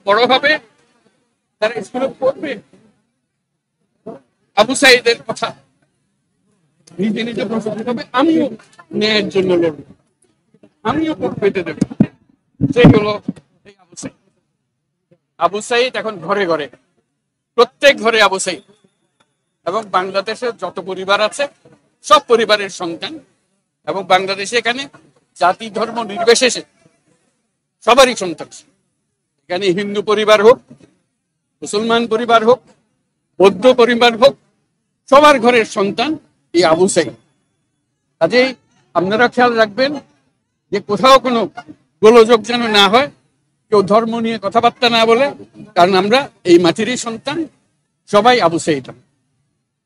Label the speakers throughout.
Speaker 1: বড় হবে, তারা স্কুলে পড়বে, আবু সাইদের কথা নিজে নিজে প্রশ্ন হবে, আমিও ন্যায়ের জন্য লড়ব, আমিও ভোট পেতে দেব। সেই হলো এই আবু সাইদ। আবু সাইদ এখন ঘরে ঘরে, প্রত্যেক ঘরে আবু সাইদ। এবং বাংলাদেশে যত পরিবার আছে সব পরিবারের সন্তান, এবং বাংলাদেশে এখানে জাতি ধর্ম নির্বিশেষে সবারই সন্তান। এখানে হিন্দু পরিবার হোক, মুসলমান পরিবার হোক, বৌদ্ধ পরিবার হোক, সবার ঘরের সন্তান এই আবু সাইদ। কাজেই আপনারা খেয়াল রাখবেন যে কোথাও কোনো গোলযোগ যেন না হয়, কেউ ধর্ম নিয়ে কথাবার্তা না বলে, কারণ আমরা এই মাটিরই সন্তান, সবাই আবু সাইদ।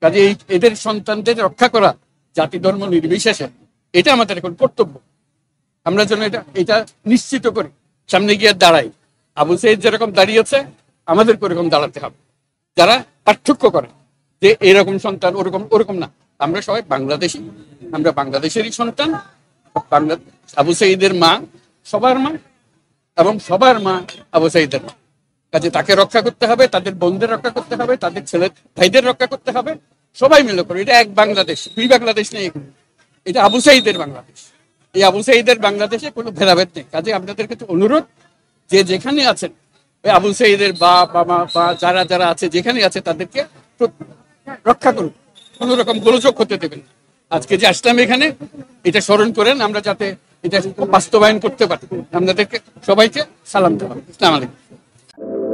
Speaker 1: কাজে এদের সন্তানদের রক্ষা করা জাতি ধর্ম নির্বিশেষে, এটা আমাদের এখন কর্তব্য। আমরা যেন এটা নিশ্চিত করি, সামনে গিয়ে দাঁড়াই। আবু সাইদ যেরকম দাঁড়িয়েছে, আমাদের ওরকম দাঁড়াতে হবে। যারা পার্থক্য করে যে এরকম সন্তান, ওরকম না, আমরা সবাই বাংলাদেশি, আমরা বাংলাদেশেরই সন্তান। আবু সাইদের মা সবার মা, এবং সবার মা আবু সাইদের মা। কাজে তাকে রক্ষা করতে হবে, তাদের বোনদের রক্ষা করতে হবে, তাদের ছেলে ভাইদের রক্ষা করতে হবে, সবাই মিলে করে। এটা এক বাংলাদেশ, দুই বাংলাদেশ নেই, এটা আবু সাইদের বাংলাদেশ। এই আবু সাইদের বাংলাদেশে কোনো ভেদাভেদ নেই। কাজে আপনাদের কাছে অনুরোধ, যে যেখানে আছেন, আবু সাইদের বাপ মা বা যারা যারা আছে, যেখানে আছে, তাদেরকে রক্ষা করুন, কোন রকম গোলযোগ হতে দেবেন। আজকে যে আসলাম এখানে, এটা স্মরণ করেন, আমরা যাতে এটা বাস্তবায়ন করতে পারি। আপনাদেরকে সবাইকে সালাম দেওয়া। আসসালামু আলাইকুম।